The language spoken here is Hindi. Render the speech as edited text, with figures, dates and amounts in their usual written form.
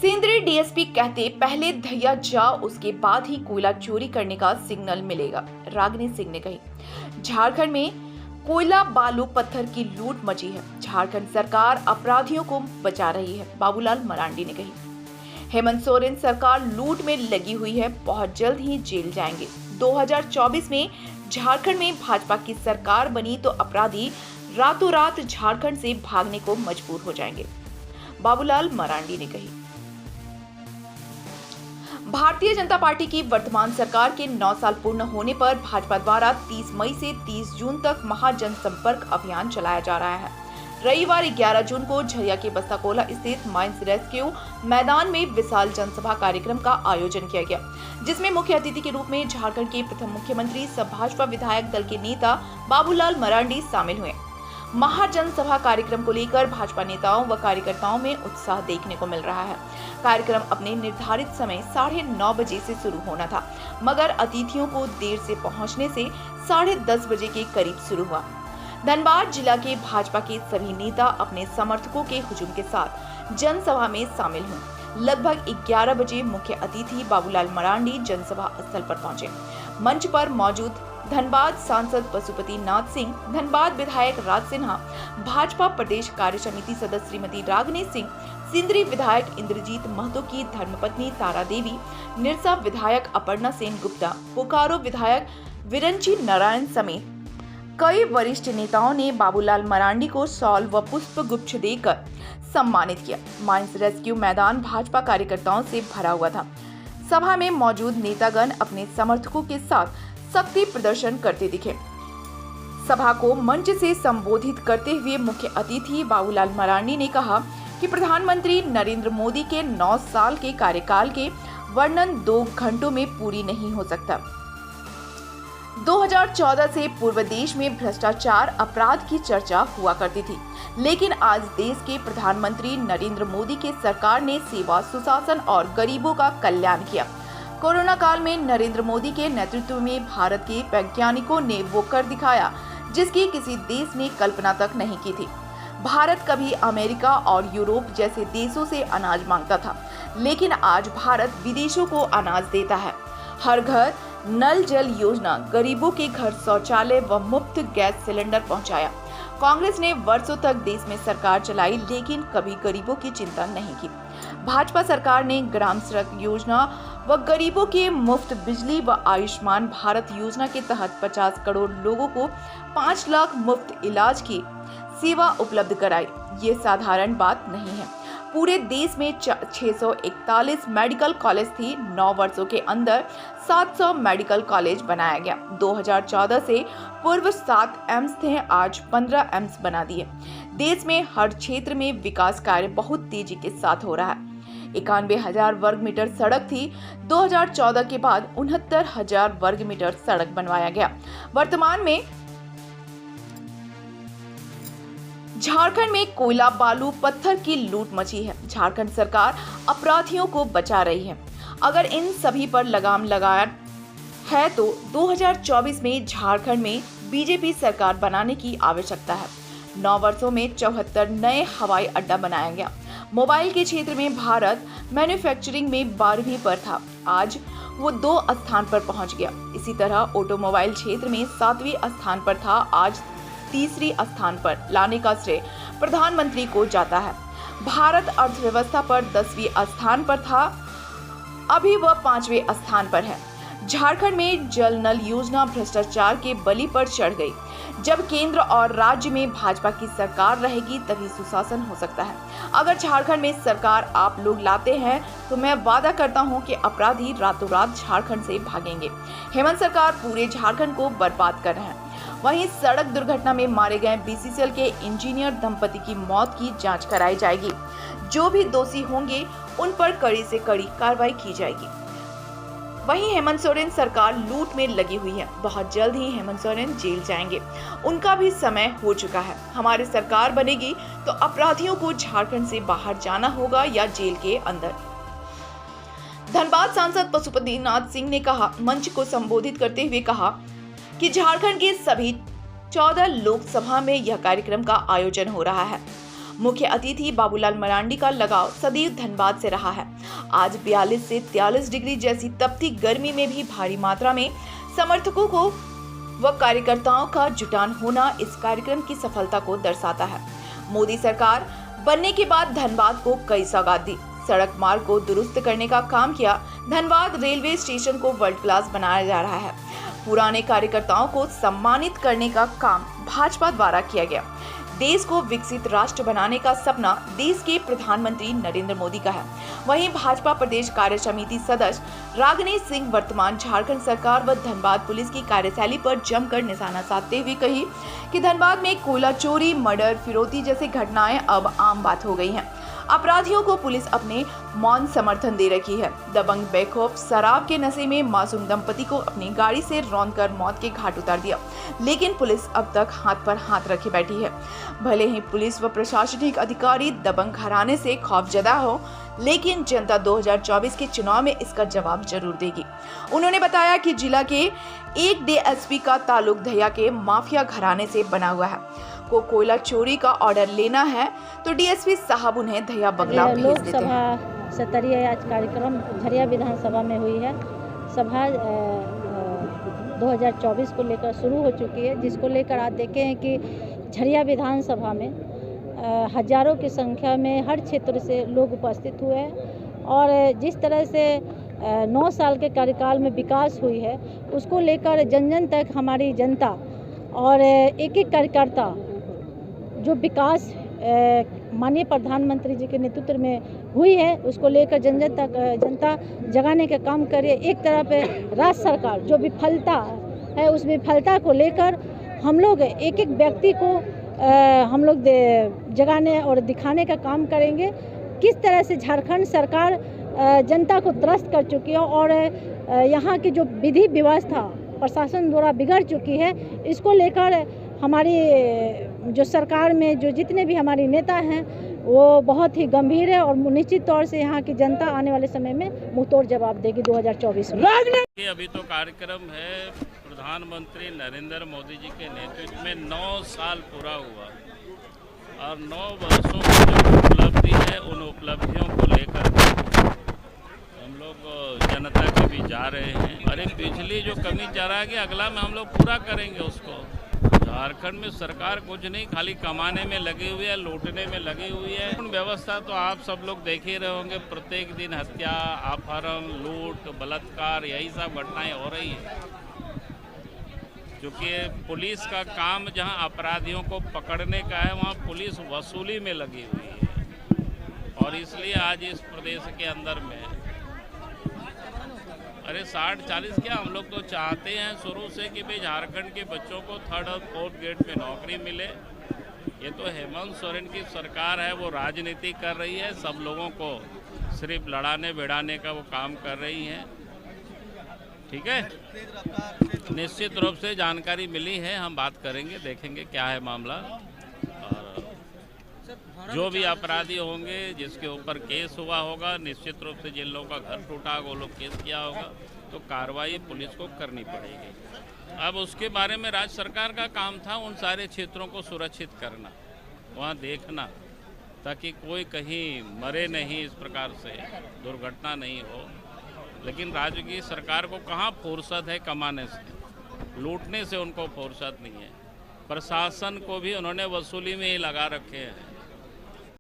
सेंद्रीय डीएसपी कहते पहले धैया जा उसके बाद ही कोयला चोरी करने का सिग्नल मिलेगा, रागिनी सिंह ने कही। झारखंड में कोयला बालू पत्थर की लूट मची है। झारखंड सरकार अपराधियों को बचा रही है, बाबूलाल मरांडी ने कही। हेमंत सोरेन सरकार लूट में लगी हुई है, बहुत जल्द ही जेल जाएंगे। 2024 में झारखंड में भाजपा की सरकार बनी तो अपराधी रातों रात झारखंड से भागने को मजबूर हो जाएंगे, बाबूलाल मरांडी ने कही। भारतीय जनता पार्टी की वर्तमान सरकार के 9 साल पूर्ण होने पर भाजपा द्वारा 30 मई से 30 जून तक महाजनसंपर्क अभियान चलाया जा रहा है। रविवार 11 जून को झरिया के बस्ताकोला स्थित माइंस रेस्क्यू मैदान में विशाल जनसभा कार्यक्रम का आयोजन किया गया, जिसमें मुख्य अतिथि के रूप में झारखंड के प्रथम मुख्यमंत्री सह भाजपा विधायक दल के नेता बाबूलाल मरांडी शामिल हुए। महाजनसभा कार्यक्रम को लेकर भाजपा नेताओं व कार्यकर्ताओं में उत्साह देखने को मिल रहा है। कार्यक्रम अपने निर्धारित समय 9:30 बजे से शुरू होना था, मगर अतिथियों को देर से पहुंचने से 10:30 बजे के करीब शुरू हुआ। धनबाद जिला के भाजपा के सभी नेता अपने समर्थकों के हुजूम के साथ जनसभा में शामिल हुए। लगभग 11 बजे मुख्य अतिथि बाबूलाल मरांडी जनसभा स्थल पर पहुंचे। मंच पर मौजूद धनबाद सांसद पशुपति नाथ सिंह, धनबाद विधायक राज सिन्हा, भाजपा प्रदेश कार्य समिति सदस्य श्रीमती रागिनी सिंह, सिंदरी विधायक इंद्रजीत महतो की धर्मपत्नी तारा देवी, निरसा विधायक अपर्णा सेन गुप्ता, बोकारो विधायक विरंची नारायण समेत कई वरिष्ठ नेताओं ने बाबूलाल मरांडी को शॉल व पुष्प गुच्छ देकर सम्मानित किया। माइंस रेस्क्यू मैदान भाजपा कार्यकर्ताओं से भरा हुआ था। सभा में मौजूद नेतागण अपने समर्थकों के साथ शक्ति प्रदर्शन करते दिखे। सभा को मंच से संबोधित करते हुए मुख्य अतिथि बाबूलाल मरांडी ने कहा कि प्रधानमंत्री नरेंद्र मोदी के 9 साल के कार्यकाल के वर्णन 2 घंटों में पूरी नहीं हो सकता। 2014 से पूर्व देश में भ्रष्टाचार अपराध की चर्चा हुआ करती थी, लेकिन आज देश के प्रधानमंत्री नरेंद्र मोदी के सरकार ने सेवा, सुशासन और गरीबों का कल्याण किया। कोरोना काल में नरेंद्र मोदी के नेतृत्व में भारत के वैज्ञानिकों ने वो कर दिखाया जिसकी किसी देश ने कल्पना तक नहीं की थी। भारत कभी अमेरिका और यूरोप जैसे देशों से अनाज मांगता था, लेकिन आज भारत विदेशों को अनाज देता है। हर घर नल जल योजना, गरीबों के घर शौचालय व मुफ्त गैस सिलेंडर पहुंचाया। कांग्रेस ने वर्षों तक देश में सरकार चलाई, लेकिन कभी गरीबों की चिंता नहीं की। भाजपा सरकार ने ग्राम सड़क योजना व गरीबों के मुफ्त बिजली व आयुष्मान भारत योजना के तहत 50 करोड़ लोगों को 5 लाख मुफ्त इलाज की सेवा उपलब्ध कराई। ये साधारण बात नहीं है। पूरे देश में 641 मेडिकल कॉलेज थी। 9 वर्षों के अंदर 700 मेडिकल कॉलेज बनाया गया। 2014 से पूर्व 7 एम्स थे, आज 15 एम्स बना दिए। देश में हर क्षेत्र में विकास कार्य बहुत तेजी के साथ हो रहा है। 91,000 वर्ग मीटर सड़क थी। 2014 के बाद 69,000 वर्ग मीटर सड़क बनवाया गया। वर्तमान में झारखंड में कोयला बालू पत्थर की लूट मची है। झारखंड सरकार अपराधियों को बचा रही है। अगर इन सभी पर लगाम लगाया है तो 2024 में झारखंड में बीजेपी सरकार बनाने की आवश्यकता है। 9 वर्षों में 74 नए हवाई अड्डा बनाया गया। मोबाइल के क्षेत्र में भारत मैन्युफैक्चरिंग में 12वीं पर था, आज वो 2 स्थान पर पहुंच गया। इसी तरह ऑटोमोबाइल क्षेत्र में 7वें स्थान पर था, आज 3रे स्थान पर लाने का श्रेय प्रधानमंत्री को जाता है। भारत अर्थव्यवस्था पर 10वें स्थान पर था, अभी वह 5वें स्थान पर है। झारखंड में जल नल योजना भ्रष्टाचार के बलि पर चढ़ गई। जब केंद्र और राज्य में भाजपा की सरकार रहेगी तभी सुशासन हो सकता है। अगर झारखंड में सरकार आप लोग लाते हैं तो मैं वादा करता हूं कि अपराधी रातों रात झारखंड से भागेंगे। हेमंत सरकार पूरे झारखंड को बर्बाद कर रहे हैं। वहीं सड़क दुर्घटना में मारे गए बीसीसीएल के इंजीनियर दंपति की मौत की जांच कराई जाएगी। जो भी दोषी होंगे उन पर कड़ी से कड़ी कार्रवाई की जाएगी। वहीं हेमंत सोरेन सरकार लूट में लगी हुई है। बहुत जल्द ही हेमंत सोरेन जेल जाएंगे। उनका भी समय हो चुका है। हमारी सरकार बनेगी तो अपराधियों को झारखंड से बाहर जाना होगा या जेल के अंदर। धनबाद सांसद पशुपति नाथ सिंह ने कहा, मंच को संबोधित करते हुए कहा कि झारखंड के सभी 14 लोकसभा में यह कार्यक्रम का आयोजन हो रहा है। मुख्य अतिथि बाबूलाल मरांडी का लगाव सदैव धनबाद से रहा है। आज 42 से 43 डिग्री जैसी तपती गर्मी में भी भारी मात्रा में समर्थकों को व कार्यकर्ताओं का जुटान होना इस कार्यक्रम की सफलता को दर्शाता है। मोदी सरकार बनने के बाद धनबाद को कई सौगात दी, सड़क मार्ग को दुरुस्त करने का काम किया, धनबाद रेलवे स्टेशन को वर्ल्ड क्लास बनाया जा रहा है। पुराने कार्यकर्ताओं को सम्मानित करने का काम भाजपा द्वारा किया गया। देश को विकसित राष्ट्र बनाने का सपना देश के प्रधानमंत्री नरेंद्र मोदी का है। वहीं भाजपा प्रदेश कार्य समिति सदस्य रागिनी सिंह वर्तमान झारखंड सरकार व धनबाद पुलिस की कार्यशैली पर जमकर निशाना साधते हुए कही कि धनबाद में कोयला चोरी, मर्डर, फिरौती जैसी घटनाएं अब आम बात हो गई हैं। अपराधियों को पुलिस अपने मौन समर्थन दे रखी है। दबंग बेखौफ शराब के नशे में मासूम दंपति को अपनी गाड़ी से रौंदकर मौत के घाट उतार दिया, लेकिन पुलिस अब तक हाथ पर हाथ रखे बैठी है। भले ही पुलिस व प्रशासनिक अधिकारी दबंग घराने से खौफजदा हो, लेकिन जनता 2024 के चुनाव में इसका जवाब जरूर देगी। उन्होंने बताया कि जिला के एक डीएसपी का ताल्लुक दहिया के माफिया घराने से बना हुआ है। को कोयला चोरी का ऑर्डर लेना है तो डीएसपी साहब उन्हें दहिया बंगला भेज देते हैं। लोकसभा स्तरीय आज कार्यक्रम झरिया विधानसभा में हुई है। सभा 2024 को लेकर शुरू हो चुकी है, जिसको लेकर आज देखे हैं कि झरिया विधानसभा में हजारों की संख्या में हर क्षेत्र से लोग उपस्थित हुए हैं और जिस तरह से 9 साल के कार्यकाल में विकास हुई है उसको लेकर जन जन तक हमारी जनता और एक एक कार्यकर्ता जो विकास माननीय प्रधानमंत्री जी के नेतृत्व में हुई है उसको लेकर जन जन तक जनता जगाने का काम करे। एक तरफ राज्य सरकार जो विफलता है उस विफलता को लेकर हम लोग एक एक व्यक्ति को हम लोग जगाने और दिखाने का काम करेंगे। किस तरह से झारखंड सरकार जनता को त्रस्त कर चुकी है और यहाँ की जो विधि व्यवस्था प्रशासन द्वारा बिगड़ चुकी है, इसको लेकर हमारी जो सरकार में जो जितने भी हमारे नेता हैं वो बहुत ही गंभीर है और निश्चित तौर से यहाँ की जनता आने वाले समय में मुंहतोड़ जवाब देगी 2024 में। अभी तो कार्यक्रम है प्रधानमंत्री नरेंद्र मोदी जी के नेतृत्व में 9 साल पूरा हुआ और 9 वर्षों की जो उपलब्धि है उन उपलब्धियों को लेकर हम लोग जनता के बीच जा रहे हैं। अरे पिछली जो कमी जा रहा है कि अगला में हम लोग पूरा करेंगे उसको। झारखंड में सरकार कुछ नहीं खाली कमाने में लगी हुई है, लूटने में लगी हुई है। व्यवस्था तो आप सब लोग देख ही रहे होंगे, प्रत्येक दिन हत्या, अपहरण, लूट, बलात्कार यही सब घटनाएं हो रही है। क्योंकि पुलिस का काम जहां अपराधियों को पकड़ने का है वहां पुलिस वसूली में लगी हुई है और इसलिए आज इस प्रदेश के अंदर में अरे 60-40 क्या हम लोग तो चाहते हैं शुरू से कि भाई झारखंड के बच्चों को 3rd और 4th ग्रेड में नौकरी मिले। ये तो हेमंत सोरेन की सरकार है, वो राजनीति कर रही है, सब लोगों को सिर्फ लड़ाने भिड़ाने का वो काम कर रही है। ठीक है, निश्चित रूप से जानकारी मिली है, हम बात करेंगे, देखेंगे क्या है मामला और जो भी अपराधी होंगे जिसके ऊपर केस हुआ होगा, निश्चित रूप से जिन लोगों का घर टूटा वो लोग केस किया होगा तो कार्रवाई पुलिस को करनी पड़ेगी। अब उसके बारे में राज्य सरकार का काम था उन सारे क्षेत्रों को सुरक्षित करना, वहाँ देखना ताकि कोई कहीं मरे नहीं, इस प्रकार से दुर्घटना नहीं हो। लेकिन राज्य की सरकार को कहाँ फुर्सत है कमाने से, लूटने से उनको फुर्सत नहीं है। प्रशासन को भी उन्होंने वसूली में ही लगा रखे हैं।